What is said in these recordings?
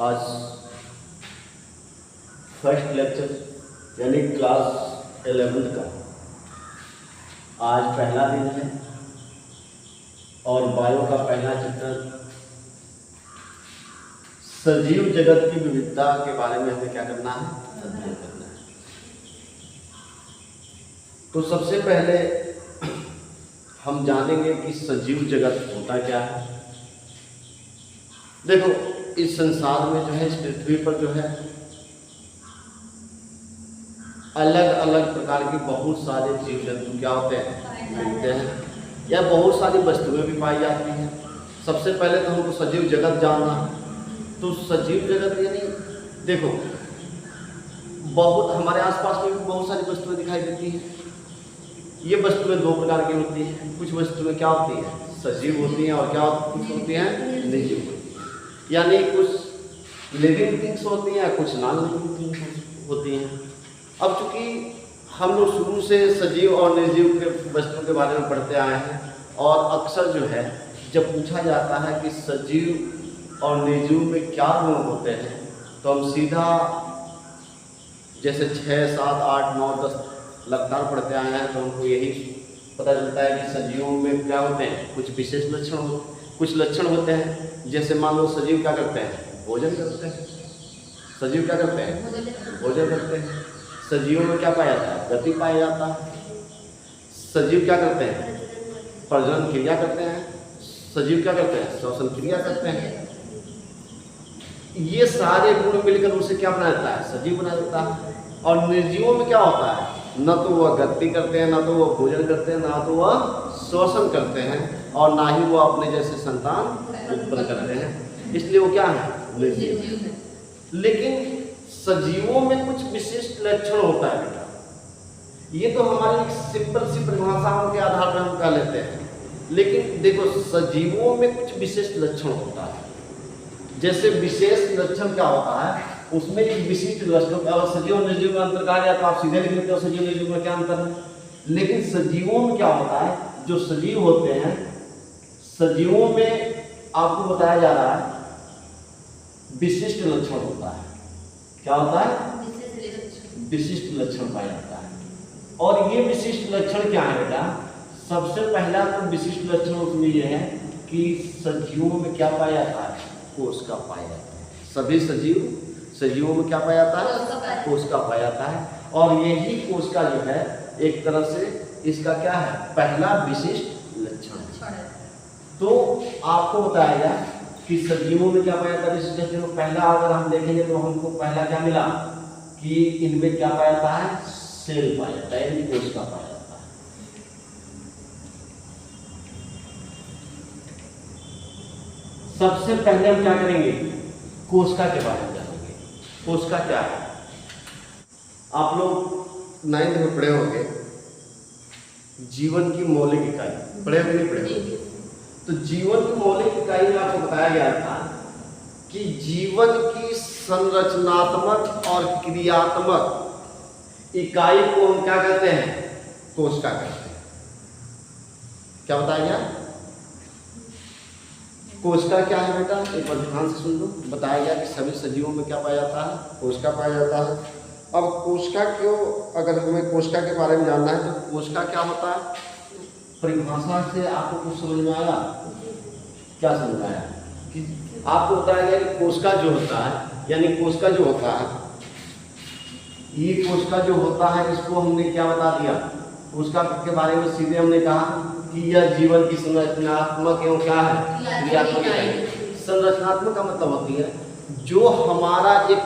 आज first lecture यानी class 11th का आज पहला दिन है और बायो का पहला चैप्टर सजीव जगत की विविधता के बारे में हमें क्या करना है, अध्ययन करना है। तो सबसे पहले हम जानेंगे कि सजीव जगत होता क्या है। देखो, इस संसार में जो है, इस पृथ्वी पर जो है अलग अलग प्रकार के बहुत सारे जीव जंतु क्या होते हैं, मिलते हैं, या बहुत सारी वस्तुएं भी पाई जाती हैं। सबसे पहले तो हमको सजीव जगत जानना है। तो सजीव जगत यानी देखो, बहुत हमारे आसपास में भी बहुत सारी वस्तुएं दिखाई देती हैं। ये वस्तुएं दो प्रकार की होती हैं। कुछ वस्तुएं क्या होती हैं, सजीव होती हैं, और क्या कुछ होती हैं, निर्जीव होती हैं। यानी कुछ लिविंग थिंग्स होती हैं, कुछ नॉन लिविंग थिंग्स होती हैं। अब चूंकि हम लोग शुरू से सजीव और निर्जीव के वस्तुओं के बारे में पढ़ते आए हैं, और अक्सर जो है जब पूछा जाता है कि सजीव और निर्जीव में क्या गुण होते हैं, तो हम सीधा जैसे 6, 7, 8, 9, 10 लगातार पढ़ते आए हैं, तो हमको यही पता चलता है कि सजीवों में क्या होते हैं, कुछ विशेष कुछ लक्षण होते हैं। जैसे मान लो सजीव क्या करते हैं, भोजन करते हैं। सजीव क्या करते हैं, भोजन करते हैं। सजीवों में क्या पाया जाता है, गति पाया जाता है। सजीव क्या करते हैं, प्रजनन क्रिया करते हैं। सजीव क्या करते हैं, श्वसन क्रिया करते हैं। ये सारे गुण मिलकर उसे क्या बना देता है, सजीव बना देता है। और निर्जीवों में क्या होता है, न तो वह गति करते हैं, न तो वह भोजन करते हैं, न तो वह श्वसन करते हैं, और ना ही वो अपने जैसे संतान उत्पन्न करते हैं। इसलिए वो क्या है, निर्जीव। लेकिन सजीवों में कुछ विशिष्ट लक्षण होता है बेटा। ये तो हमारी एक सिंपल सी परिभाषाओं के आधार पर हम कह लेते हैं, लेकिन देखो सजीवों में कुछ विशिष्ट लक्षण होता है। जैसे विशेष लक्षण क्या होता है, उसमें एक विशिष्ट लक्षण। अगर सजीव और निर्जीव में अंतर कहा जाए तो आप सीधे लिख लेते हो सजीव निर्जीव में क्या अंतर है। लेकिन सजीवों में क्या होता है, जो सजीव होते हैं, सजीवों में आपको बताया जा रहा है विशिष्ट लक्षण होता है। क्या होता है, विशिष्ट लक्षण पाया जाता है। और ये विशिष्ट लक्षण क्या है बेटा, सबसे पहला तो विशिष्ट लक्षण उसमें ये है कि सजीवों में क्या पाया जाता है, कोशिका पाया जाता है। सभी सजीवों में क्या पाया जाता है, कोशिका पाया जाता है। और यही कोशिका जो है एक तरह से इसका क्या है, पहला विशिष्ट लक्षण। तो आपको बताया गया कि सजीवों में क्या पाया जाता है, विशिष्ट लक्षण। पहला अगर हम देखेंगे तो हमको पहला क्या मिला कि इनमें क्या पाया जाता है, सेल पाया जाता है, यानी कोशिका पाया जाता है। सबसे पहले हम क्या करेंगे, कोशिका के बारे में जानेंगे। कोशिका क्या है, आप लोग 9th में पढ़े होंगे, जीवन की मौलिक इकाई पढ़े हुए नहीं पढ़े होंगे। तो जीवन की मौलिक इकाई में आपको बताया गया था कि जीवन की संरचनात्मक और क्रियात्मक इकाई को हम क्या कहते हैं, कोशिका कहते हैं। क्या बताया गया, कोशिका क्या है बेटा, एक बार ध्यान से सुन लो। बताया गया कि सभी सजीवों में क्या पाया जाता है, कोशिका पाया जाता है। अब कोशिका क्यों, अगर हमें कोशिका के बारे में जानना है तो कोशिका क्या होता है, परिभाषा से आपको कुछ समझ में आया, क्या समझ में आया कि आपको बताया गया कि कोशिका जो होता है, यानी कोशिका जो होता है, ये कोशिका जो होता है, इसको हमने क्या बता दिया, कोशिका के बारे में सीधे हमने कहा कि यह जीवन की संरचनात्मक एवं क्या है, क्रियात्मक है। संरचनात्मक का मतलब होती है जो हमारा एक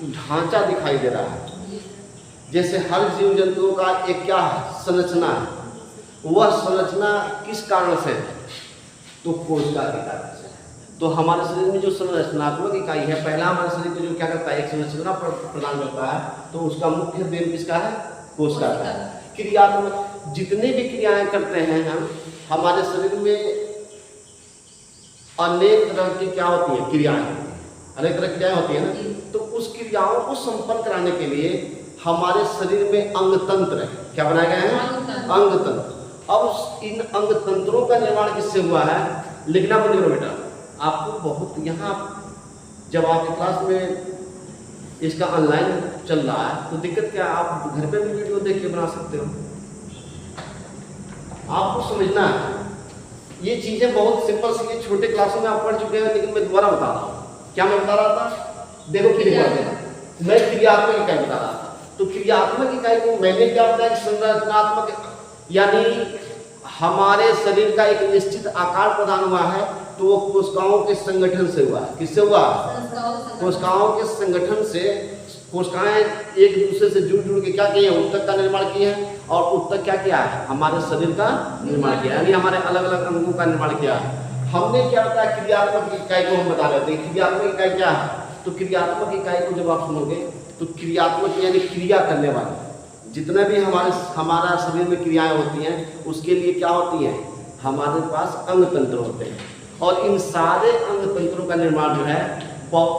ढांचा दिखाई दे रहा है। जैसे हर जीव जंतुओं का एक क्या है, संरचना है। वह संरचना किस कारण से है, तो कोशिका के कारण से। तो हमारे शरीर में जो संरचनात्मक इकाई है, पहला हमारे शरीर को जो क्या करता है, एक संरचना प्रदान करता है, तो उसका मुख्य देन किसका है, कोशिका का है। क्रियात्मक, जितने भी क्रियाएं करते हैं हम, हमारे शरीर में अनेक तरह की क्या होती है, क्रियाएं, अनेक तरह की क्रियाएं होती है ना। तो उस क्रियाओं को संपन्न कराने के लिए हमारे शरीर में अंग तंत्र है। क्या बनाए गए हैं, अंग तंत्र। अब इन अंग तंत्रों का निर्माण किससे हुआ है, लिखना बंद करो बेटा। आपको बहुत यहाँ जब आपकी क्लास में इसका ऑनलाइन चल रहा है तो दिक्कत क्या है, आप घर पे भी वीडियो देख के बना सकते हो। आपको समझना है ये चीज़ें बहुत सिंपल सी, छोटे क्लासों में आप पढ़ चुके हैं, लेकिन मैं दोबारा बता रहा हूँ। क्या मैं बता रहा था? देखो मैं क्रियात्मक इकाई बता रहा था। तो क्रियात्मक इकाई को मैंने क्या बताया कि संरचनात्मक, यानी हमारे शरीर का एक निश्चित आकार प्रदान हुआ है तो वो कोशिकाओं के संगठन से हुआ है। किससे हुआ? कोशिकाओं के संगठन से। कोशिकाएं एक दूसरे से जुड़ जुड़ के क्या किए हैं? उत्तक का निर्माण किए हैं। और उत्तक क्या किया है? हमारे शरीर का निर्माण किया, यानी हमारे अलग अलग अंगों का निर्माण किया है। हमने क्या बताया? क्रियात्मक इकाई को हम बता रहे थे। क्रियात्मक इकाई क्या है? तो क्रियात्मक इकाई को जब आप सुनोगे तो क्रियात्मक यानी क्रिया करने वाले, जितने भी हमारा शरीर में क्रियाएं होती हैं उसके लिए क्या होती हैं? हमारे पास अंग तंत्र होते हैं। और इन सारे अंग तंत्रों का निर्माण जो है,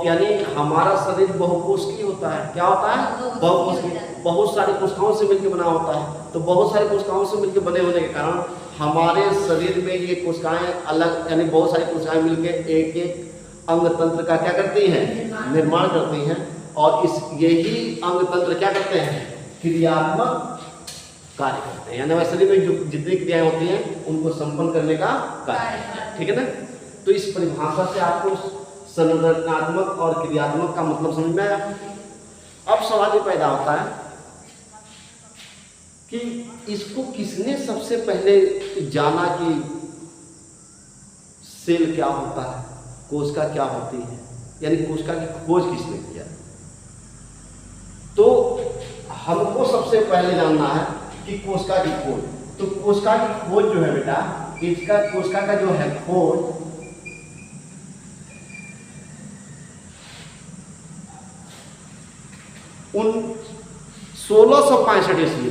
यानी हमारा शरीर बहुकोशिकीय होता है। क्या होता है? बहुकोशिकीय। बहुत सारी कोशिकाओं से मिलकर बना होता है। तो बहुत सारी कोशिकाओं से मिलकर बने होने के कारण हमारे शरीर में ये कोशिकाएं अलग, यानी बहुत सारी कोशिकाएं मिलकर एक एक अंग तंत्र का क्या करती हैं? निर्माण करती हैं। और यही अंग तंत्र क्या करते हैं? क्रियात्मक कार्य करते हैं, यानी हमारे शरीर में जो जितनी क्रियाएं होती हैं उनको संपन्न करने का कार्य। ठीक है ना? तो इस परिभाषा से आपको संरचनात्मक और क्रियात्मक का मतलब समझ में आया। अब सवाल ये पैदा होता है कि इसको किसने सबसे पहले जाना कि सेल क्या होता है, कोशिका क्या होती है, यानी कोशिका की खोज किसने किया? तो हमको सबसे पहले जानना है कि कोशिका की खोज। तो कोशिका की खोज जो है बेटा, इसका कोशिका का जो है खोज उन 1665 ईस्वी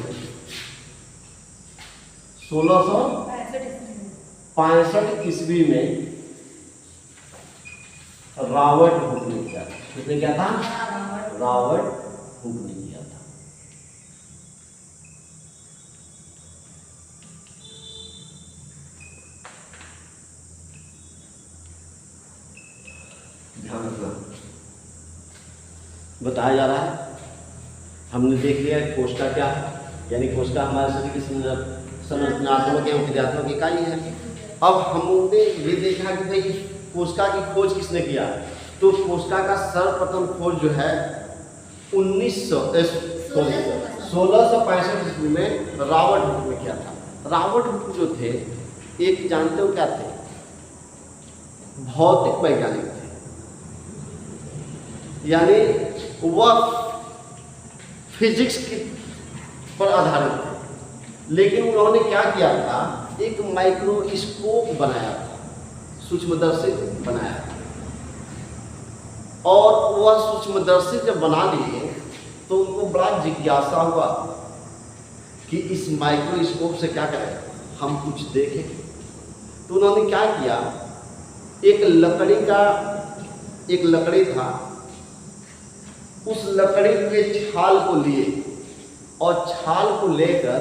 1665 ईस्वी में रॉबर्ट हुक ने किया था। किसने किया था? रॉबर्ट हुक ने किया था। ध्यान रखना, बताया जा रहा है। हमने देख लिया कोशिका क्या है, यानी कोशिका हमारे शरीर की संरचनात्मक एवं क्रियात्मक इकाई है। अब हमने ये देखा कि भाई कोशिका की खोज किसने किया? तो कोशिका का सर्वप्रथम खोज जो है 1665 ईस्वी में रॉबर्ट हुक ने किया था। रॉबर्ट हुक जो थे, एक जानते हो क्या थे? भौतिक वैज्ञानिक थे, यानी वह फिजिक्स की पर आधारित थे। लेकिन उन्होंने क्या किया था? एक माइक्रोस्कोप बनाया था, सूक्ष्मदर्शी बनाया था। और वह सूक्ष्मदर्शी जब बना लिए तो उनको बड़ा जिज्ञासा हुआ कि इस माइक्रोस्कोप से क्या करें, हम कुछ देखें। तो उन्होंने क्या किया? एक लकड़ी था, उस लकड़ी के छाल को लिए और छाल को लेकर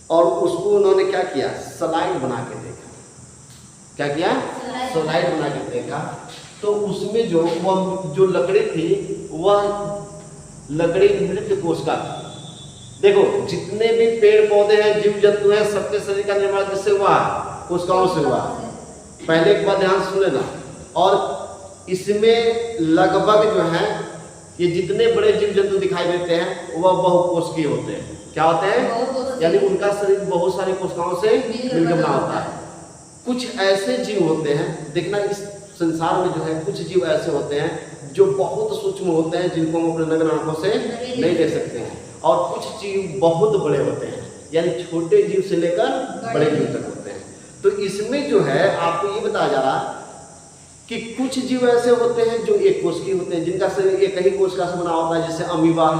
और उसको उन्होंने क्या किया? स्लाइड बना के देखा। क्या किया? स्लाइड बना के देखा। तो उसमें जो लकड़ी थी वह लकड़ी मृत कोशिका थी। देखो जितने भी पेड़ पौधे हैं, जीव जंतु हैं, सबके शरीर का निर्माण किससे हुआ? कोशिकाओं से हुआ। पहले एक बात ध्यान सुन लेना। और इसमें लगभग जो है ये जितने बड़े जीव जंतु दिखाई देते हैं वह बहुकोशिकीय होते हैं। क्या होते हैं? यानी उनका शरीर बहुत सारी कोशिकाओं से मिलकर बना होता है। कुछ ऐसे जीव होते हैं, देखना इस संसार में जो है कुछ जीव ऐसे होते हैं जो बहुत सूक्ष्म होते हैं, जिनको हम अपने नग्न आंखों से नहीं देख सकते हैं। और कुछ जीव बहुत बड़े होते हैं, यानी छोटे जीव से लेकर बड़े जीव तक होते हैं। तो इसमें जो है आपको ये बताया जा रहा कि कुछ जीव ऐसे होते हैं जो एक कोशिकीय होते हैं, जिनका शरीर एक ही कोशिका से बना होता है। जैसे अमीबा है।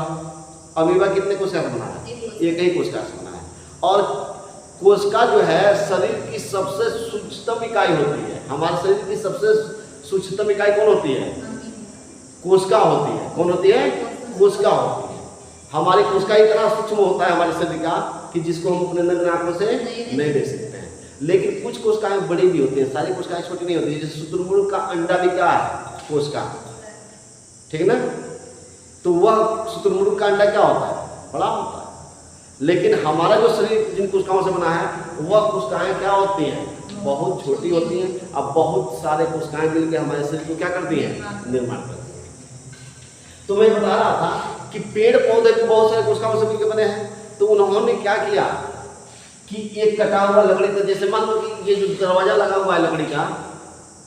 अमीबा कितने कोशिका से बना है? एक ही कोशिका से बना है। और कोशिका जो है शरीर की सबसे सूक्ष्मतम इकाई होती है। हमारे शरीर की सबसे सूक्ष्मतम इकाई कौन होती है? कोशिका होती है। कौन होती है? कोशिका होती है। हमारी कोशिका इतना सूक्ष्म होता है हमारे शरीर का कि जिसको हम अपने नग्न आंखों से नहीं देख सकते हैं। लेकिन कुछ कोशिकाएं बड़ी भी होती हैं, सारी कोशिकाएं छोटी नहीं होती। जैसे शुतुरमुर्ग का अंडा भी क्या है? कोशिका, ठीक है ना। तो वह शुतुरमुर्ग का अंडा क्या होता है, बड़ा होता है। लेकिन हमारा जो शरीर जिन कोशिकाओं से बना है वह कोशिकाएं क्या होती हैं, बहुत छोटी होती हैं। अब बहुत सारे कोशिकाएं मिलकर हमारे शरीर को क्या करती हैं, निर्माण करती हैं। तो मैं बता रहा था कि पेड़ पौधे भी बहुत सारे कोशिकाओं से मिलकर बने हैं। तो उन्होंने क्या किया कि एक कटा हुआ लकड़ी का, जैसे मान लो कि ये जो दरवाजा लगा हुआ है लकड़ी का,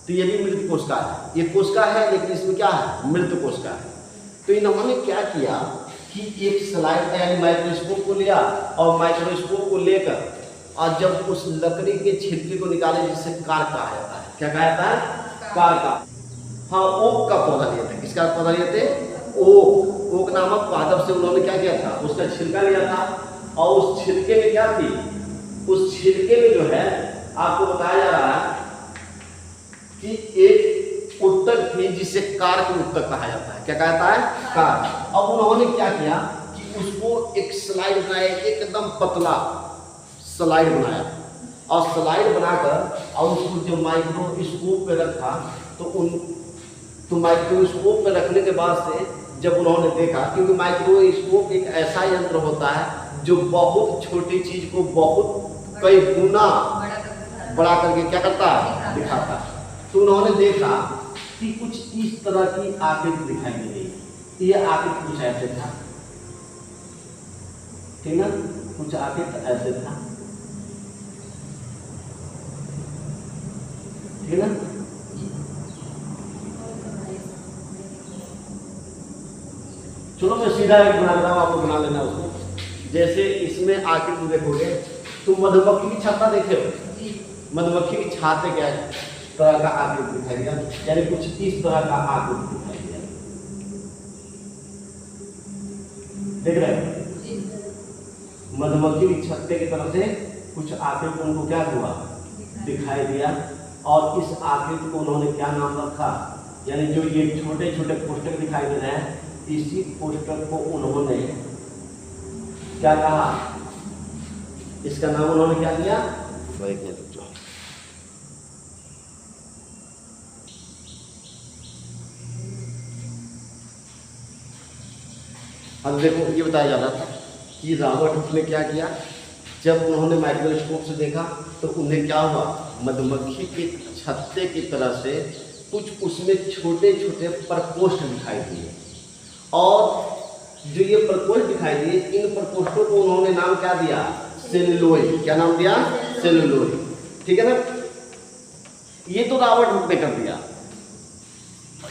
तो ये भी मृत कोशिका है। ये कोशिका है लेकिन इसमें क्या है, मृत कोशिका है। तो इन्होंने क्या किया कि एक स्लाइड यानी माइक्रोस्कोप को लिया और माइक्रोस्कोप को लेकर और जब उस लकड़ी के छिलके को निकाले जिससे कार्क कहा जाता है, क्या कहा जाता है, कार्क का, हाँ ओक का पौधा लिए थे। किसका पौधा लिए थे, ओक नामक पादप से उन्होंने क्या किया था, उसका छिलका लिया था। और उस छिलके में क्या थी, उस छिलके में जो है आपको बताया जा रहा है कि एक उत्तक थी जिसे कार्क उत्तक कहा जाता है। क्या कहा जाता है, कार्क। अब उन्होंने क्या किया कि उसको एक स्लाइड बनाया, एकदम पतला स्लाइड बनाया और स्लाइड बनाकर और उसको जो माइक्रोस्कोप पे रखा तो माइक्रोस्कोप पे रखने के बाद से जब उन्होंने देखा, क्योंकि माइक्रोस्कोप एक ऐसा यंत्र होता है जो बहुत छोटी चीज को बहुत कई गुना बड़ा करके क्या करता है, दिखाता है। तो उन्होंने देखा कि कुछ इस तरह की आकृति दिखाई दे रही। ये आकृति कुछ ऐसे था, ठीक ना, कुछ आकृति ऐसे था, ठीक ना। चलो मैं सीधा एक बना रहा हूं, आपको बना लेना उसको। जैसे इसमें आकृति देखोगे तो मधुमक्खी की छत्ता देखे हो, मधुमक्खी की छाते क्या तरह का आकृति दिखाई दिया, यानी कुछ इस तरह का आकृति दिखाई दिया, देख रहे हो। मधुमक्खी की छत्ते की तरफ से कुछ आकृति उनको क्या हुआ, दिखाई दिया। और इस आकृति को उन्होंने क्या नाम रखा, यानी जो ये छोटे छोटे कोष्ठक दिखाई दे रहे हैं, इसी कोष्ठक को उन्होंने क्या कहा, इसका नाम उन्होंने क्या दिया, अब देखो ये बताया जा रहा था कि रॉबर्ट ने क्या किया, जब उन्होंने माइक्रोस्कोप से देखा तो उन्हें क्या हुआ, मधुमक्खी के छत्ते की तरह से कुछ उसमें छोटे छोटे प्रकोष्ठ दिखाई दिए। और जो ये प्रकोष्ठ दिखाई दिए, इन प्रकोष्ठों को उन्होंने नाम क्या दिया, सेलुलोइड। क्या नाम दिया, सेलुलोइड, ठीक है ना। ये तो रॉबर्ट हुक ने कर दिया,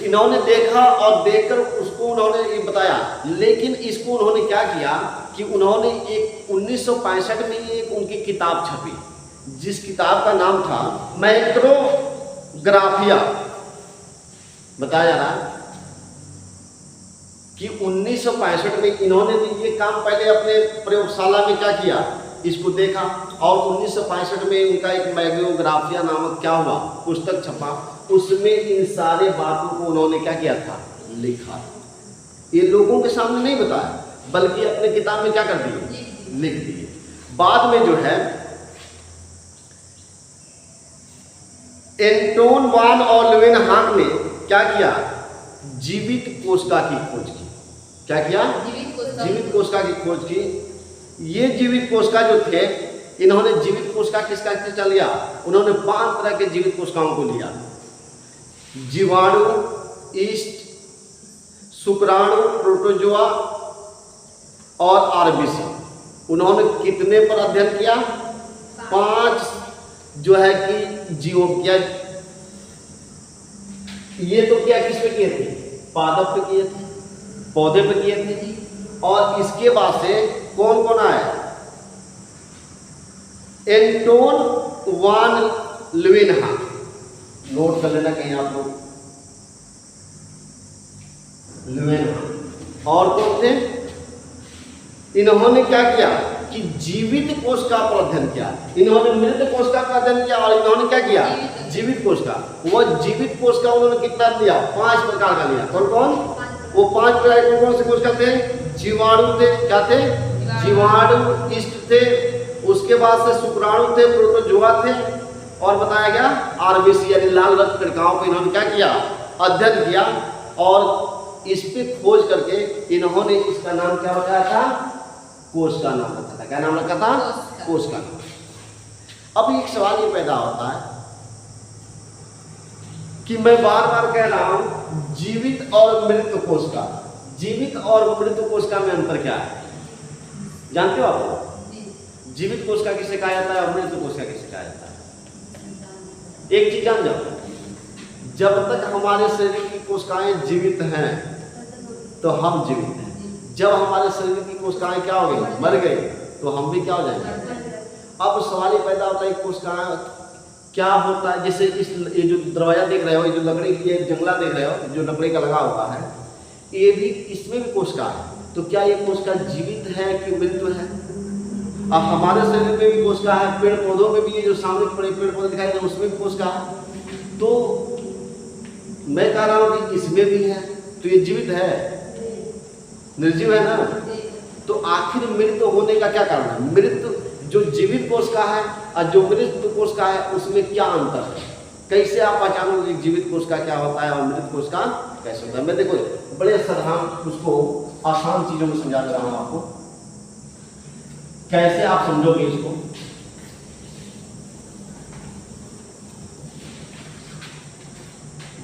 इन्होंने देखा और देखकर उसको उन्होंने ये बताया। लेकिन इसको उन्होंने क्या किया कि उन्होंने एक 1965 में एक उनकी किताब छपी, जिस किताब का नाम था माइक्रोग्राफिया। बताया जा रहा कि 1965 में इन्होंने ये काम पहले अपने प्रयोगशाला में क्या किया, इसको देखा। और 1965 में उनका एक माइक्रोग्राफिया नामक क्या हुआ, पुस्तक छपा। उसमें इन सारे बातों को उन्होंने क्या किया था, लिखा। ये लोगों के सामने नहीं बताया, बल्कि अपने किताब में क्या कर दिए, लिख दिए। बाद में जो है एंटोन वान और लेवेनहॉक ने क्या किया, जीवित कोशिका की खोज की। क्या किया, जीवित कोशिका की खोज की। ये जीवित कोशिका जो थे, इन्होंने जीवित कोशिका किसका लिया, उन्होंने 5 तरह के जीवित कोशिकाओं को लिया। जीवाणु, ईस्ट, शुक्राणु, प्रोटोजोआ और आरबीसी। उन्होंने कितने पर अध्ययन किया, 5 जो है कि जीवों क्या, ये तो क्या किस पे किए थे, पादप पे किए थे, पौधे पे किए थे। और इसके बाद से कौन कौन आया, एंटोन वान लेवेनहॉक, नोट कर लेना कहीं आप लोग, लेवेनहॉक। और कौन थे, इन्होंने क्या किया कि जीवित कोशिका पर अध्ययन किया। इन्होंने मृत कोशिका का अध्ययन किया और इन्होंने क्या किया, जीवित कोशिका। वह जीवित कोशिका उन्होंने कितना लिया, 5 प्रकार का लिया। कौन कौन, वो 5 प्रकार के कौन से कोशिका थे, जीवाणु थे, क्या थे, जीवाणु, ईस्ट थे, उसके बाद से शुक्राणु थे, प्रोटोजोआ थे, और बताया गया आरबीसी यानी लाल रक्त कणिकाओं को इन्होंने क्या किया, अध्ययन किया और इस पे खोज करके इन्होंने इसका नाम क्या बताया था? कोश का नाम रखा था। क्या नाम रखा था? कोश का नाम। अब एक सवाल ये पैदा होता है कि मैं बार बार कह रहा हूं जीवित और मृत कोश का, जीवित और मृत कोश का में अंतर क्या है? जानते हो आप? जीवित कोशिका किसे कहा जाता है और मृत कोशिका किसे कहा जाता है? एक चीज जान जाओ, जब तक हमारे शरीर की कोशिकाएं जीवित हैं तो हम जीवित हैं। जब हमारे शरीर की कोशिकाएं क्या हो गई? मर गई, तो हम भी क्या हो जाएंगे? अब सवाल ये पैदा होता है कोशिकाएं क्या होता है? जैसे इस ये जो दरवाजा देख रहे हो, ये जो लकड़ी की जंगला देख रहे हो, जो लकड़ी का लगा हुआ है, ये भी इसमें भी कोशिका है। तो क्या ये कोशिका जीवित है कि मृत है? अब हमारे शरीर में भी कोशिका है, पेड़ पौधों में भी, ये जो सामने पेड़ पौधे दिखाई दे रहे हैं उसमें भी कोशिका है। तो मैं कह रहा हूं कि इसमें भी है, तो ये जीवित है, निर्जीव है ना? तो आखिर मृत होने का क्या कारण है? मृत जो जीवित कोशिका है और जो मृत कोशिका है उसमें क्या अंतर है? कैसे आप पहचानोगे जीवित कोशिका क्या होता है और मृत कोशिका कैसे होता है? मैं देखो बड़े साधारण उसको आसान चीजों में समझा दे रहा हूं आपको, कैसे आप समझोगे इसको।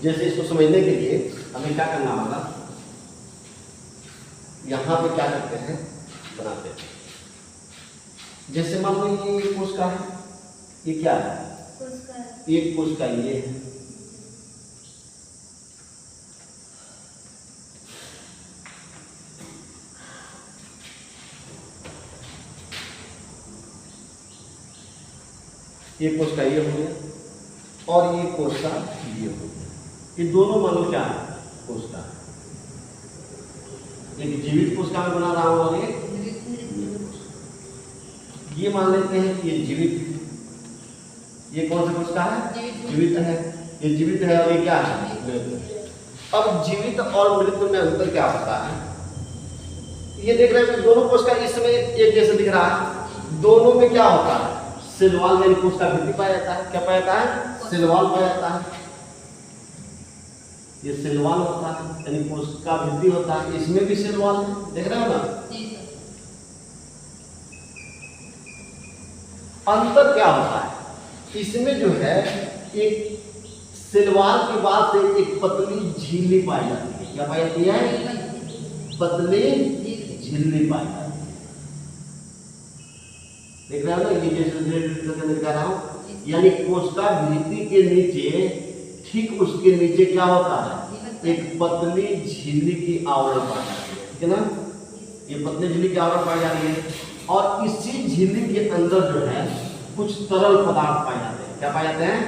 जैसे इसको समझने के लिए हमें क्या करना होगा, यहां पे क्या करते हैं, बनाते हैं। जैसे मान लो ये कोशिका है, ये क्या है? एक कोशिका ये है, ये कोशिका ये हो गया और ये कोशिका ये हो गया। ये दोनों मान लो क्या है? कोशिका। एक जीवित कोशिका में बना रहा हूं और ये मान लेते हैं कि ये जीवित है। ये कौन सा कोशिका है? जीवित है। ये जीवित है और ये क्या है? मृत। अब जीवित और मृत में अंतर क्या होता है? ये देख रहे हैं दोनों कोशिका इस समय एक जैसे दिख रहा है। दोनों में क्या होता है? सेल वॉल यानी कोशिका भित्ति पाया जाता है। क्या पाया जाता है? सेल वॉल पाया जाता है। ये सेल वॉल होता है यानी कोशिका भित्ति होता है। इसमें भी सेल वॉल है, देख रहे हो ना? अंतर क्या होता है? इसमें जो है एक सेल वॉल के बाद से एक पतली झिल्ली पाई जाती है। क्या पाई जाती है? पतली झिल्ली पाई जाती है। देख रहे हो ना? ये जैसे दिखा रहा हूं, यानी कोशिका भित्ति के नीचे, ठीक उसके नीचे क्या होता है? एक पतली झिल्ली की आवरण पाई जाती है, ठीक है ना? ये पतली झिल्ली की आवरण पाई जा रही है और इसी झिल्ली के अंदर जो है कुछ तरल पदार्थ पाए जाते हैं। क्या पाए जाते हैं?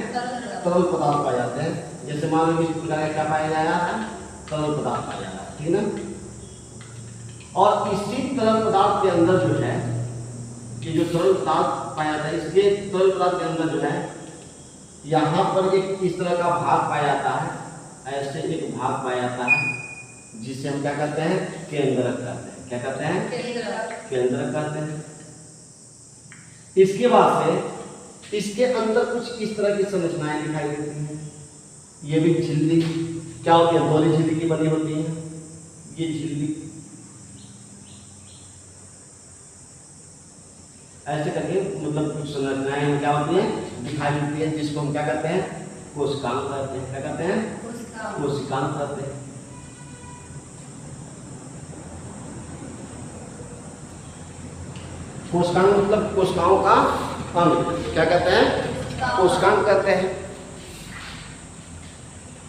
तरल पदार्थ पाए जाते हैं। जैसे मान लो इस प्रकार का क्या पाया जा रहा है? तरल पदार्थ पाया जा रहा है, ठीक है ना? और इसी तरल पदार्थ के अंदर जो है, ये जो तरल पदार्थ पाया जाता है, इसके तरल पदार्थ के अंदर जो है यहाँ पर एक इस तरह का भाग पाया जाता है। ऐसे एक भाग पाया जाता है जिसे हम क्या कहते हैं? केंद्रक कहते हैं। क्या कहते हैं? केंद्रक कहते हैं। इसके बाद से इसके अंदर कुछ इस तरह की संरचनाएं दिखाई देती हैं। ये भी झिल्ली क्या होती है? दोहरी झिल्ली की बनी होती है। ये झिल्ली ऐसे करके मतलब कुछ संरचनाएं क्या होती है? दिखाई देती है, जिसको हम क्या कहते हैं? कोशिकांग कहते हैं। क्या कहते हैं? कोशिकांग कहते हैं। कोशिकांग मतलब कोशिकाओं का अंग। क्या कहते हैं? कोशिकांग कहते हैं।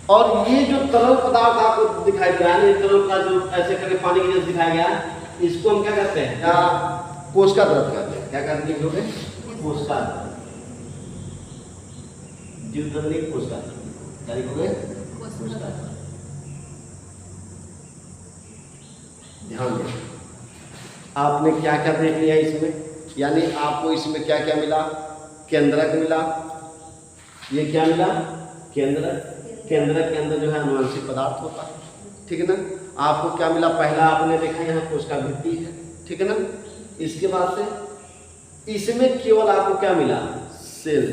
और ये जो तरल पदार्थ आपको दिखाई दिया है, तरल का जो ऐसे करके पानी की जैसे दिखाया गया है, इसको हम क्या कहते हैं? क्या कोशिका द्रव कहते हैं। क्या कहते हैं लोग? कोशिका द्रव। जीव द्रव नहीं, कोशिका द्रव। क्या लिखोगे? कोशिका द्रव। ध्यान दें, आपने क्या क्या देख लिया इसमें, यानी आपको इसमें क्या क्या मिला? केंद्रक मिला। ये क्या मिला? केंद्रक। केंद्रक के अंदर जो है अनुवांशिक पदार्थ होता है, ठीक है ना? आपको क्या मिला? पहला आपने देखा यहाँ कोशिका भित्ति है, ठीक है ना? इसके बाद से इसमें केवल आपको क्या मिला? सेल।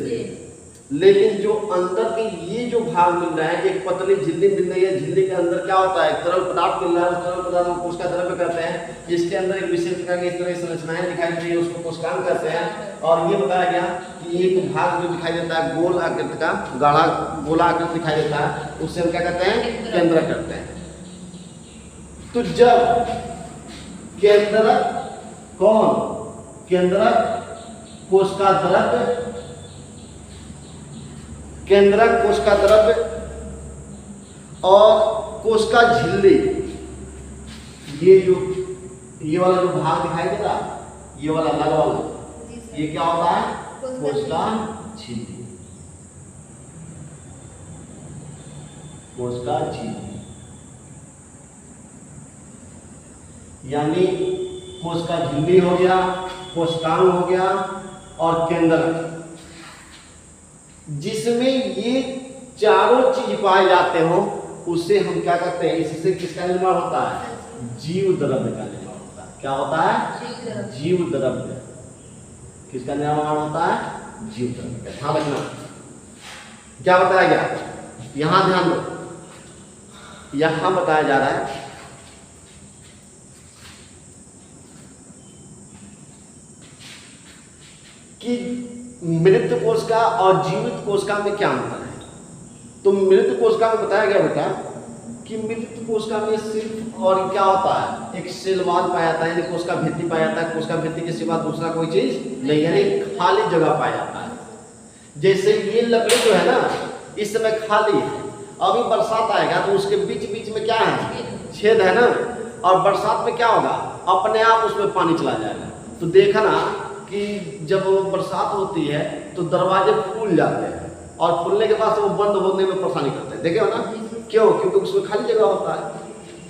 लेकिन जो अंदर के ये जो भाग मिल रहा है, एक पतली झिल्ली मिल रही है, झिल्ली के अंदर क्या होता है, तरल पदार्थ मिल रहा है, उस तरल पदार्थ को कोशिका द्रव्य कहते हैं। इसके अंदर एक विशेष प्रकार की इस तरह की संरचनाएं दिखाई दे रही है, उसको कोशिकांग कहते हैं। और ये बताया गया कि एक भाग जो दिखाई देता है गोल आकृति का, गाढ़ा गोला आकृति दिखाई देता है, उससे हम क्या कहते हैं, केंद्रक कहते हैं। तो जब केंद्रक कौन, केंद्रक कोशिका द्रव्य, केंद्रक कोशिका द्रव्य और कोशिका झिल्ली, ये वाला जो भाग दिखाई दे रहा, ये वाला अलग वाला, ये क्या होता है, कोशिका झिल्ली, कोशिका झिल्ली। यानी कोशिका झिल्ली हो गया, कोशिकांग हो गया और केंद्रक, जिसमें ये चारों चीज पाए जाते हो, उससे हम क्या कहते हैं, इससे किसका निर्माण होता है, जीव द्रव्य का निर्माण होता है। क्या होता है, जीव द्रव्य। किसका निर्माण होता है, जीव द्रव्य का। ध्यान रखना क्या बताया गया, यहां ध्यान दो, यहां बताया जा रहा है कि मृत कोशिका और जीवित कोशिका में क्या अंतर है। तो मृत कोशिका में बताया गया बेटा कि मृत कोशिका में सिर्फ और क्या होता है, एक सेल वॉल पाया जाता है, यानी कोशिका भित्ति पाया जाता है, कोशिका भित्ति के सिवा दूसरा कोई चीज नहीं, यानी खाली जगह पाया जाता है। जैसे ये लकड़ी जो है ना, इस समय खाली है, अभी बरसात आएगा तो उसके बीच बीच में क्या है, छेद है ना, और बरसात में क्या होगा, अपने आप उसमें पानी चला जाएगा। तो देखा ना कि जब बरसात होती है तो दरवाजे फूल जाते हैं, और खुलने के बाद वो बंद होने में परेशानी करते हैं, देखे हो ना, क्यों, क्योंकि उसमें खाली जगह होता है।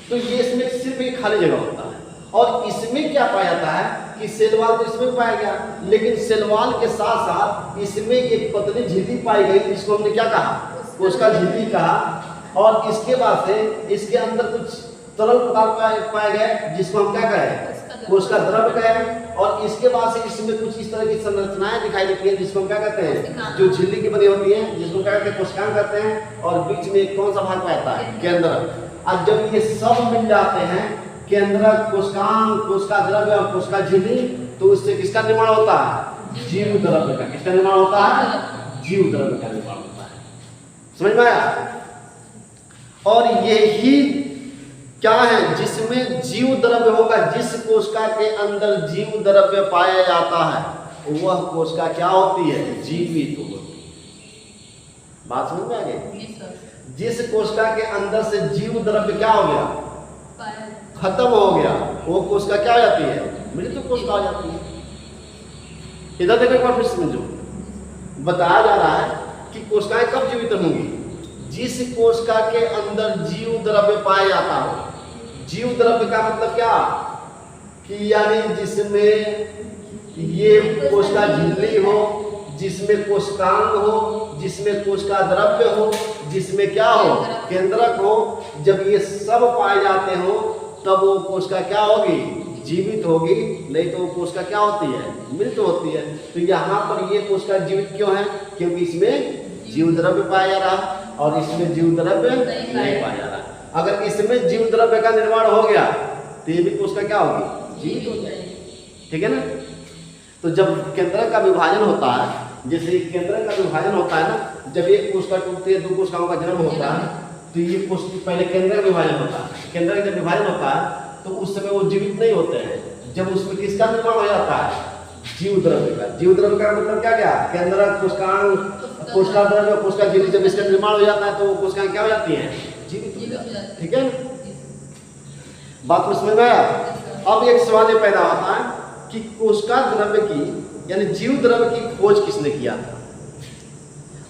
तो ये इसमें सिर्फ एक खाली जगह होता है। और इसमें क्या पाया जाता है कि सेलवाल तो इसमें पाया गया, लेकिन सेलवाल के साथ साथ इसमें एक पतली झिल्ली पाई गई, जिसको हमने क्या कहा, कोशिका झिल्ली कहा। और इसके बाद से इसके अंदर कुछ तरल पदार्थ पाए गए, जिसको हम क्या कहें, कोशिका द्रव्य कहें। और इसके बाद से इसमें कुछ इस तरह की संरचनाएं दिखाई देती है, जिसको हम क्या कहते हैं, जो झिल्ली की बनी होती है, जिसको क्या कहते हैं, कोशिकांग कहते हैं। और बीच में कौन सा भाग पाता है, केंद्रक। अब जब ये सब मिल जाते हैं, केंद्रक, कोशिकांग, कोशिका द्रव्य और कोशिका झिल्ली, तो उससे किसका निर्माण होता है, जीव द्रव्य का। किसका निर्माण होता है, जीव द्रव्य का निर्माण होता है। समझ में आया। और यही क्या है, जिसमें जीव द्रव्य होगा, जिस कोशिका के अंदर जीव द्रव्य पाया जाता है, वह कोशिका क्या होती है, जीवित होती है। बात समझ में आ गई। जिस कोशिका के अंदर से जीव द्रव्य क्या हो गया, खत्म हो गया, वो कोशिका क्या हो जाती है, मृत कोशिका हो जाती है। इधर देखो एक बार फिर समझो, बताया जा रहा है कि कोशिकाएं कब जीवित होंगी, जिस कोशिका के अंदर जीव द्रव्य पाया जाता हो। जीव द्रव्य का मतलब क्या, कि यानी जिसमें ये कोशिका झिल्ली हो, जिसमें कोशिकांग हो, जिसमें कोशिका द्रव्य हो, जिसमें क्या हो, केंद्रक हो। जब ये सब पाए जाते हो, तब वो कोशिका क्या होगी, जीवित होगी, नहीं तो वो कोशिका क्या होती है, मृत होती है। तो यहाँ पर ये कोशिका जीवित क्यों है, क्योंकि इसमें जीव द्रव्य पाया जा रहा और इसमें जीव द्रव्य नहीं पाया जा रहा। अगर इसमें जीव द्रव्य का निर्माण हो गया तो ये भी कोशिका क्या होगी, जीवित हो जाएगी। ठीक है ना। तो जब केंद्रक का विभाजन होता है, जैसे केंद्रक का विभाजन होता है ना, जब एक कोशिका टूटती है, दो कोशिकाओं का जन्म होता है, तो ये पहले केंद्रक का विभाजन होता है। केंद्रक जब विभाजन होता है तो उस समय वो जीवित नहीं होते हैं। जब उसमें किसका निर्माण हो जाता है, जीव द्रव्य का। जीव द्रव्य का मतलब क्या क्या, केंद्रक, कोशिकांग, कोशिका द्रव्य, कोशिका झिल्ली, जब इसका निर्माण हो जाता है तो वो कोशिकाएं क्या हो जाती हैं, जीवित हो जाती है। ठीक है, बात में समझ में आया। अब एक सवाल ये पैदा होता है कि कोशिका द्रव्य की, यानी जीव द्रव्य की खोज किसने किया था।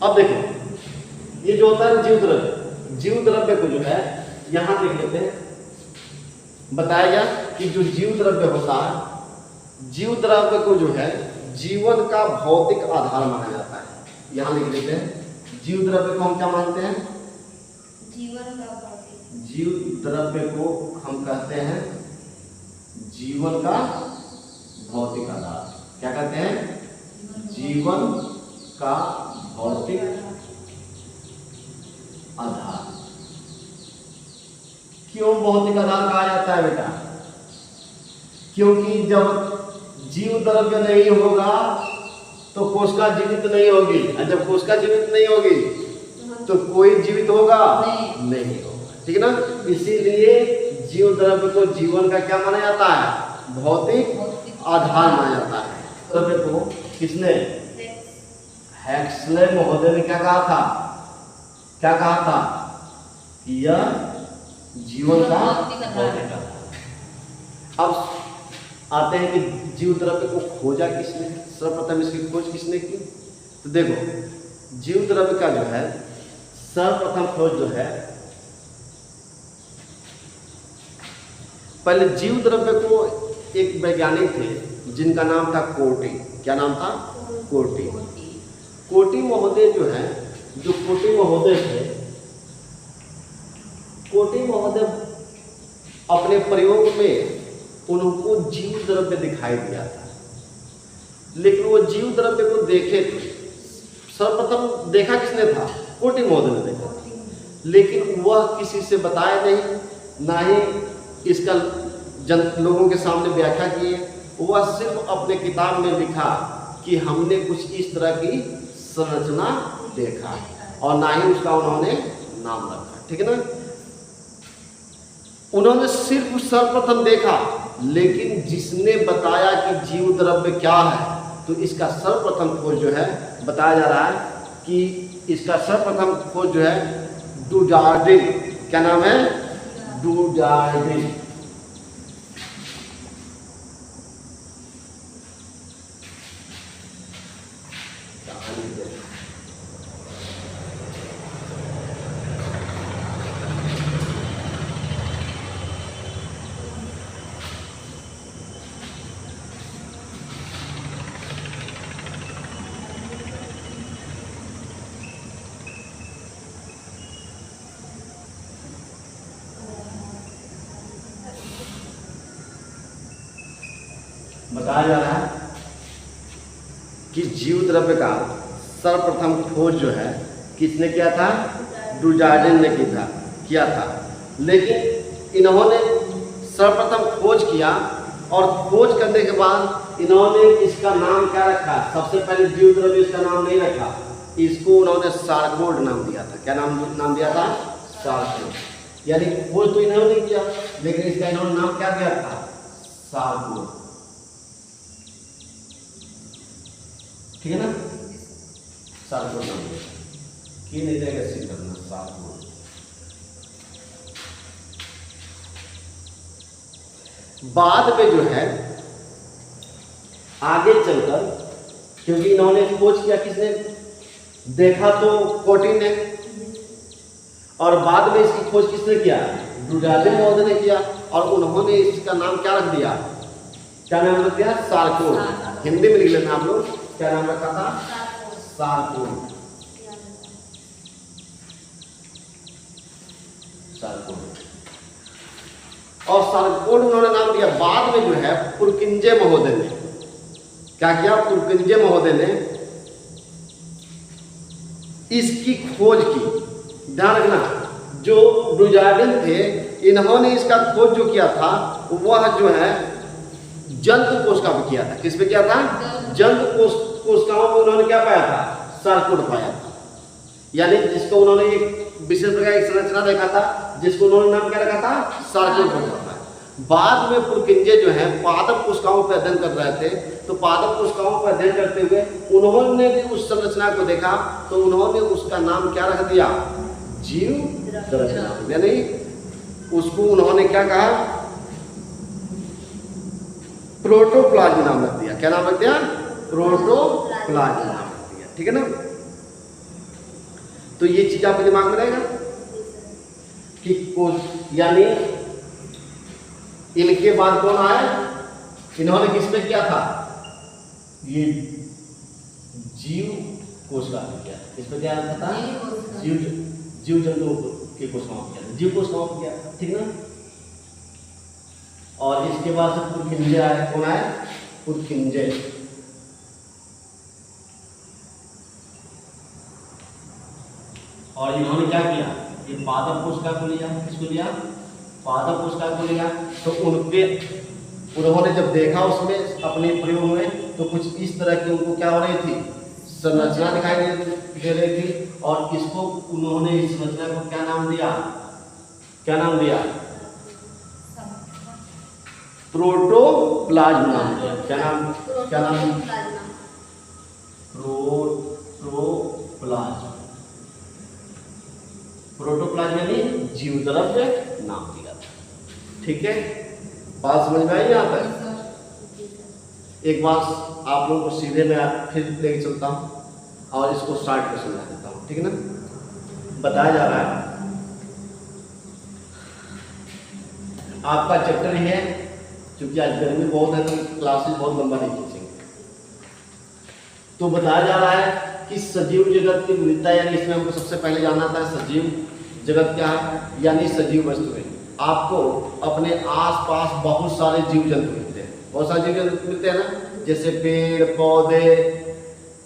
अब देखो ये जो होता है जीव द्रव्य, जीव द्रव्य को जो है यहां देख लेते हैं। बताया गया कि जो जीव द्रव्य होता है, जीव द्रव्य को जो है जीवन का भौतिक आधार माना जाता है। यहां लिख लेते हैं, जीव द्रव्य को हम क्या मानते हैं, जीवन का भौतिक। जीव द्रव्य को हम कहते हैं जीवन का भौतिक आधार। क्या कहते हैं, जीवन का भौतिक आधार। क्यों भौतिक आधार कहा जाता है बेटा? क्योंकि जब जीव द्रव्य नहीं होगा तो कोशिका जीवित नहीं होगी, और जब कोशिका जीवित नहीं होगी तो कोई जीवित होगा नहीं होगा, ठीक है ना। इसीलिए जीव द्रव्य को जीवन का क्या माना जाता है? भौतिक आधार माना जाता है। द्रव्य को किसने, हेक्सले महोदय ने क्या कहा था? क्या कहा था? यह जीवन का भौतिक आधार। अब आते हैं कि जीव द्रव्य को खोजा किसने, सर्वप्रथम इसकी खोज किसने की? तो देखो जीव द्रव्य का जो है सर्वप्रथम खोज जो है, पहले जीव द्रव्य को एक वैज्ञानिक थे जिनका नाम था कोटी। क्या नाम था? कोटी। कोटी महोदय जो है, जो कोटी महोदय थे, कोटी महोदय अपने प्रयोग में उनको जीव द्रव्य दिखाई दिया था, लेकिन वो जीव द्रव्य को देखे थे। सर्वप्रथम देखा किसने था? कोटी महोदय ने देखा, लेकिन वह किसी से बताया नहीं, ना ही इसका लोगों के सामने व्याख्या किए। वह सिर्फ अपने किताब में लिखा कि हमने कुछ इस तरह की संरचना देखा, और ना ही उसका उन्होंने नाम रखा, ठीक है ना। उन्होंने सिर्फ सर्वप्रथम देखा, लेकिन जिसने बताया कि जीव द्रव्य क्या है, तो इसका सर्वप्रथम खोज जो है बताया जा रहा है कि इसका सर्वप्रथम खोज जो है डुजार्डिन। क्या नाम है? डुजार्डिन। बताया जा रहा है कि जीव द्रव्य का सर्वप्रथम खोज जो है किसने किया था? डुजार्डिन ने किया था। लेकिन इन्होंने सर्वप्रथम खोज किया, और खोज करने के बाद इन्होंने इसका नाम क्या रखा? सबसे पहले जीव द्रव्य इसका नाम नहीं रखा, इसको उन्होंने सारकोड नाम दिया था। क्या नाम दिया था? सारकोड। यानी खोज तो इन्होंने किया, लेकिन इसका इन्होंने नाम क्या दिया था? सारकोड, ठीक है ना। सारकोड नाम दिया कि नहीं देगा सिद्ध करना सारकोड। बाद में जो है आगे चलकर, क्योंकि इन्होंने खोज किया, किसने देखा? तो कोटी ने, और बाद में इसकी खोज किसने किया? डुजार्डिन महोदय ने किया, और उन्होंने इसका नाम क्या रख दिया? क्या नाम रख दिया? सारकोड। हिंदी में लिख लेना आप लोग, क्या नाम रखा था? सारकोड। सारकोड। और सारकोड उन्होंने नाम दिया। बाद में जो है पुरकिंजे महोदय ने क्या किया? पुरकिंजे महोदय ने इसकी खोज की। ध्यान रखना, जो डुजार्डिन थे, इन्होंने इसका खोज जो किया था वह जो है जंतु कोशिका पे किया था। किस पे किया था? जंतु कोशिकाओं में उन्होंने क्या पाया था? सारकोड पाया था। यानी जिसको उन्होंने एक विशेष प्रकार की संरचना देखा था, जिसको उन्होंने नाम क्या रखा था? सारकोड रखा था। बाद में पुरकिंजे जो है पादप कोशिकाओं पर अध्ययन कर रहे थे, तो पादप कोशिकाओं पर अध्ययन करते हुए उन्होंने भी उस संरचना को देखा, तो उन्होंने उसका नाम क्या रख दिया? जीव द्रव्य। यानी उसको उन्होंने क्या कहा? प्रोटोप्लाज्म नाम रख दिया। क्या नाम रख दिया? प्रोटोप्लाज्म नाम रख दिया, ठीक है ना। तो ये चीज आपके दिमाग में रहेगा कि यानी इनके बाद कौन आया? इन्होंने किसमें किया था? ये जीव कोशिका में किया। इसमें क्या था? जीव जंतुओं के कोशिकाओं में किया, जीव कोशिकाओं में किया, ठीक ना। और इसके बाद से पुरकिंजे आए। कौन आए? पुरकिंजे। और इन्होंने क्या किया, ये पादप कोशिका को लिया, किसको लिया, पादप कोशिका को लिया। तो उन्होंने जब देखा उसमें अपने प्रयोग में, तो कुछ इस तरह की उनको क्या हो रही थी, संरचना दिखाई दे रही थी। और इसको उन्होंने इस संरचना को क्या नाम दिया, क्या नाम दिया, प्रोटोप्लाज्म नाम दिया। क्या नाम, क्या नाम, प्रोटोप्लाज्म। प्रोटोप्लाज्म यानी जीव द्रव्य नाम दिया था। ठीक है, बात समझ में आई यहाँ तक? एक बार आप लोगों को सीधे मैं फिर लेके चलता हूँ और इसको स्टार्ट कर समझा देता हूँ, ठीक है ना। बताया जा रहा है आपका चैप्टर ही है, क्योंकि आज गर्मी बहुत है तो क्लासेस बहुत लंबा नहीं खींचेंगे। तो बताया जा रहा है कि सजीव जगत की विविधता, यानी इसमें हमको सबसे पहले जानना था सजीव जगत क्या है, यानी सजीव वस्तुएं। आपको अपने आसपास बहुत सारे जीव जंतु मिलते हैं, बहुत सारे जीव जंतु मिलते हैं ना, जैसे पेड़ पौधे,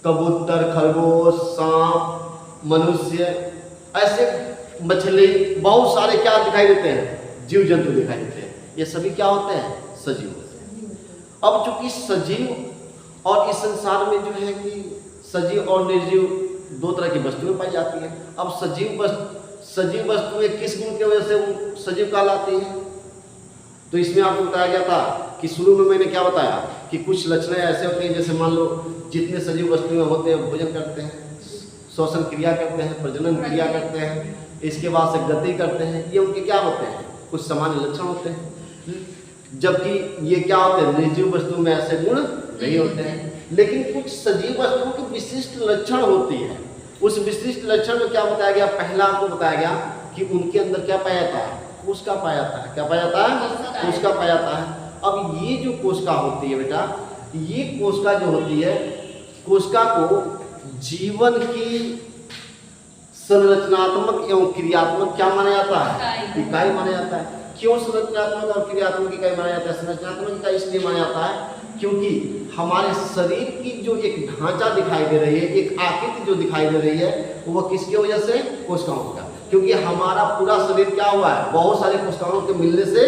कबूतर, खरगोश, सांप, मनुष्य, ऐसे मछली, बहुत सारे क्या दिखाई देते हैं, जीव जंतु दिखाई देते हैं। ये सभी क्या होते हैं, सजीव होते हैं। अब चूंकि सजीव और इस संसार में जो है कि सजीव और निर्जीव दो तरह की वस्तुएं पाई जाती हैं। अब सजीव वस्तुएं किस गुण की वजह से सजीव कहलाती हैं? तो इसमें आपको बताया गया था कि शुरू में मैंने क्या बताया कि कुछ लक्षण ऐसे होते हैं, जैसे मान लो जितने सजीव वस्तुएं होते हैं भोजन करते हैं, श्वसन क्रिया करते हैं, प्रजनन क्रिया करते हैं, इसके बाद से गति करते हैं। ये उनके क्या होते हैं, कुछ सामान्य लक्षण होते हैं। जबकि ये क्या होते हैं, निर्जीव वस्तुओं में ऐसे गुण नहीं होते हैं। लेकिन कुछ सजीव वस्तुओं की विशिष्ट लक्षण होती है। उस विशिष्ट लक्षण में क्या बताया गया, पहला आपको बताया गया कि उनके अंदर क्या पाया जाता है, कोशिका पाया जाता है। क्या पाया जाता है, कोशिका पाया जाता है। अब ये जो कोशिका होती है बेटा, ये कोशिका जो होती है, कोशिका को जीवन की संरचनात्मक एवं क्रियात्मक क्या माना जाता है, इकाई माना जाता है। क्यों संरचनात्मक और क्रियात्मक इकाई माना जाता है? संरचनात्मक इकाई इसलिए माना जाता है क्योंकि हमारे शरीर की जो एक ढांचा दिखाई दे रही है, एक आकृति जो दिखाई दे रही है, वो किसकी वजह से, कोशिकाओं का। क्योंकि हमारा पूरा शरीर क्या हुआ है, बहुत सारे कोशिकाओं के मिलने से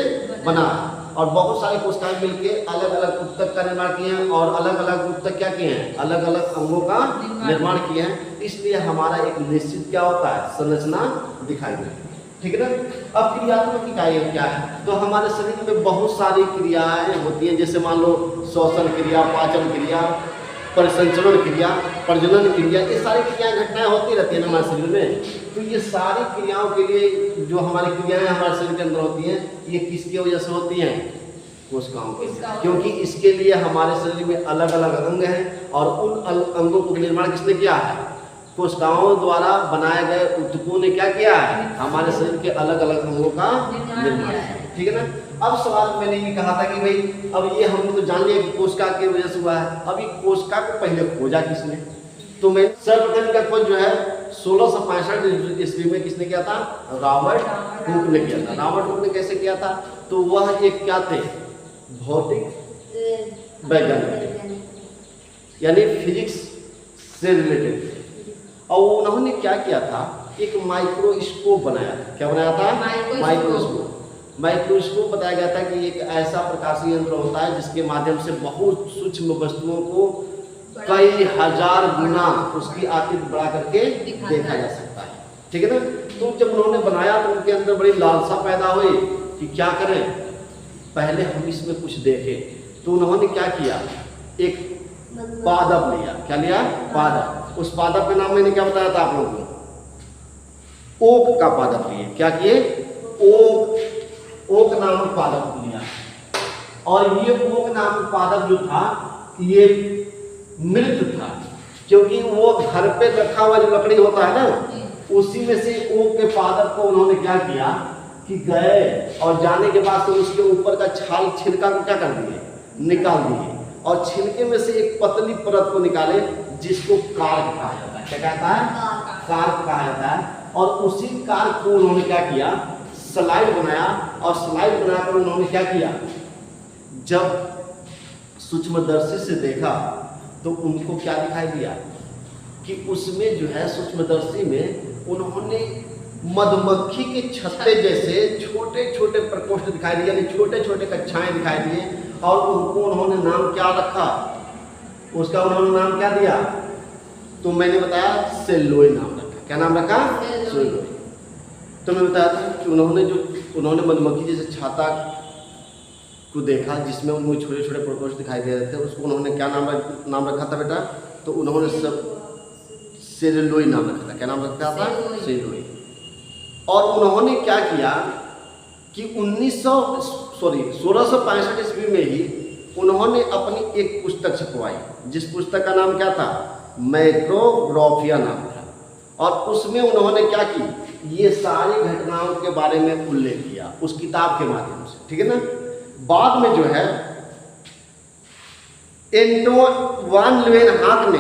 बना है। और बहुत सारे कोशिकाएं मिलकर अलग अलग ऊतक का निर्माण किए हैं, और अलग अलग ऊतक क्या किए हैं, अलग अलग अंगों का निर्माण किए हैं। इसलिए हमारा एक निश्चित क्या होता है, संरचना दिखाई देती है। ठीक है ना। अब क्रियात्मक इकाई क्या है, तो हमारे शरीर में बहुत सारी क्रियाएं होती हैं, जैसे मान लो श्वसन क्रिया, पाचन क्रिया, परिसंचरण क्रिया, प्रजनन क्रिया, ये सारी क्रियाएं घटनाएं होती रहती हैं हमारे शरीर में। तो ये सारी क्रियाओं के लिए जो हमारी क्रियाएं हमारे शरीर के अंदर होती हैं, ये किसकी वजह से होती हैं, कोशिकाओं के। क्योंकि इसके लिए हमारे शरीर में अलग अलग अंग हैं, और उन अंगों को निर्माण किसने किया है, कोशिकाओं द्वारा बनाए गए ऊतकों ने क्या किया है, हमारे शरीर के अलग अलग अंगों का निर्माण। ठीक है ना। अब सवाल मैंने ये कहा था कि भाई अब ये हमने तो जान लिया कि कोशिका की वजह से हुआ है। अब ये कोशिका को पहले खोजा किसने, तो मैं सर्वप्रथम का खोज जो है 1665 ईस्वी में किसने किया था, रॉबर्ट हुक ने किया था। रॉबर्ट हुक ने कैसे किया था, तो वह एक क्या थे, भौतिक वैज्ञानिक, यानी फिजिक्स से रिलेटेड। और उन्होंने क्या किया था, एक माइक्रोस्कोप बनाया था। क्या बनाया था, माइक्रोस्कोप। माइक्रोस्कोप बताया गया था कि एक ऐसा प्रकाशीय यंत्र होता है जिसके माध्यम से बहुत सूक्ष्म वस्तुओं को कई हजार गुना उसकी आकृति बढ़ा करके देखा जा सकता है। ठीक है ना। तो जब उन्होंने बनाया तो उनके अंदर बड़ी लालसा पैदा हुई कि क्या करें, पहले हम इसमें कुछ देखें। तो उन्होंने क्या किया, एक पादप लिया। क्या लिया, पादप। उस पादप का नाम मैंने क्या बताया था आप लोगों को, ओक का पादप लिए। क्या किए, ओक नामक पादप लिया। और ये ओक नामक पादप जो था ये मृत था, क्योंकि वो घर पे रखा हुआ जो लकड़ी होता है ना, उसी में से ओक के पादप को उन्होंने क्या किया कि गए और जाने के बाद से उसके ऊपर का छाल छिलका को क्या कर दिए, निकाल दिए। और छिलके में से एक पतली परत को निकाले जिसको कार्क कहा जाता है। क्या कहता है, कार्क कहा जाता है। और उसी कार्क को उन्होंने क्या किया, स्लाइड बनाया। और स्लाइड बनाकर उन्होंने क्या किया, जब सूक्ष्मदर्शी से देखा तो उनको क्या दिखाई दिया, कि उसमें जो है सूक्ष्मदर्शी में उन्होंने मधुमक्खी के छत्ते जैसे छोटे छोटे प्रकोष्ठ दिखाई दिए, यानी छोटे छोटे कक्षाएं दिखाई दिए, और उनको उन्होंने नाम क्या रखा, उसका उन्होंने नाम क्या दिया, तो मैंने बताया सेलोई नाम रखा। क्या नाम रखा? सेलोई। तो मैं बताया था कि उन्होंने मधुमक्खी जैसे छाता को देखा जिसमें उनको छोटे छोटे प्रकोष्ठ दिखाई दे रहे थे, उसको उन्होंने क्या नाम रखा था बेटा? तो उन्होंने सब सेलोई नाम रखा था। क्या नाम रखा था? सेलोई। और उन्होंने क्या किया कि 1665 ईस्वी में ही उन्होंने अपनी एक पुस्तक छपवाई, जिस पुस्तक का नाम क्या था? माइक्रोग्राफिया नाम था। और उसमें उन्होंने क्या की, ये सारी घटनाओं के बारे में उल्लेख किया उस किताब के माध्यम से, ठीक है ना। बाद में जो है एंटोन ल्यूवेनहाक ने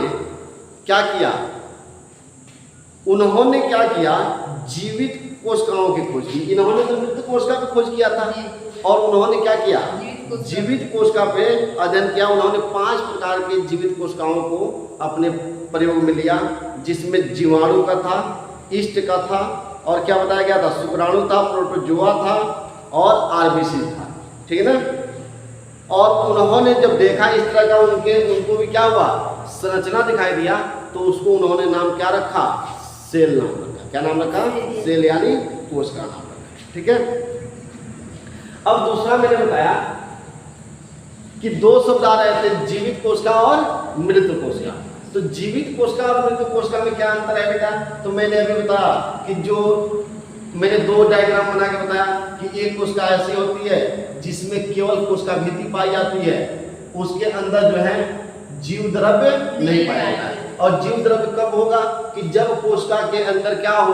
क्या किया, उन्होंने क्या किया, जीवित कोशिकाओं की खोज की। इन्होंने तो मृत कोशिका पे खोज किया था, और उन्होंने क्या किया, जीवित कोशिका पे अध्ययन किया। उन्होंने 5 प्रकार के जीवित कोशिकाओं को अपने प्रयोग में लिया, जिसमें जीवाणु का था, ईस्ट का था, और क्या बताया गया था, शुक्राणु था, प्रोटोजोआ था, और आरबीसी था, ठीक है ना। और उन्होंने जब देखा इस तरह का उनको भी क्या हुआ, संरचना दिखाई दिया, तो उसको उन्होंने नाम क्या रखा, सेल नाम रखा। क्या नाम रखा? सेल, यानी कोश का नाम रखा, ठीक है। अब दूसरा मैंने बताया कि 2 शब्द आ रहे थे, जीवित कोशिका और मृत कोशिका। तो जीवित कोशिका और मृत कोशिका में क्या अंतर है बेटा? तो मैंने अभी बताया कि जो मैंने 2 डायग्राम बना के बताया कि एक कोशिका ऐसी होती है जिसमें केवल कोशिका भित्ति पाई जाती है, उसके अंदर जो है जीव द्रव्य नहीं पाया जाता है। और जीव द्रव्य कब होगा कि जब कोशिका के अंदर क्या हो,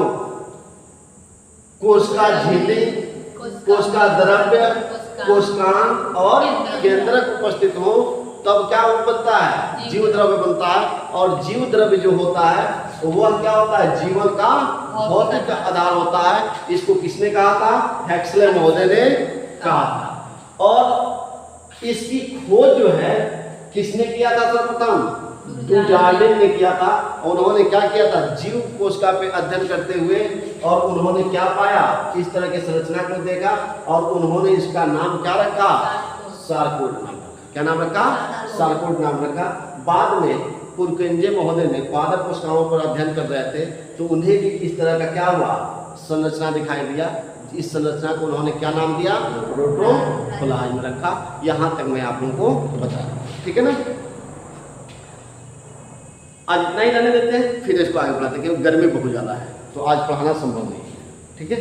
कोशिका झिल्ली, कोशिका द्रव्य, कोशिकांग और केंद्रक उपस्थित हो, तब क्या बनता है, जीव द्रव्य बनता है। और जीव द्रव्य जो होता है वह क्या होता है, जीवन का भौतिक आधार होता है। इसको किसने कहा था? हेक्सले महोदय ने कहा था। और इसकी खोज जो है किसने किया था? सर्वप्रथम डुजार्डिन ने किया था। उन्होंने क्या किया था, जीव कोशिका पे अध्ययन करते हुए, और उन्होंने क्या पाया, इस तरह के संरचना को देखा, और उन्होंने इसका नाम क्या रखा, सारकोड नाम रखा। क्या नाम रखा? सारकोड नाम रखा। बाद में पुरकेंजे महोदय ने पादप कोशिकाओं पर अध्ययन कर रहे थे, तो उन्हें भी इस तरह का क्या हुआ, संरचना दिखाई दिया। इस संरचना को उन्होंने क्या नाम दिया, प्रोटोप्लाज्म रखा। यहाँ तक मैं आप लोगों को बता रहा हूँ, ठीक है ना। आज इतना ही रहने देते हैं, फिर इसको आगे बढ़ाते हैं, क्योंकि गर्मी बहुत ज़्यादा है, तो आज पढ़ाना संभव नहीं है, ठीक है।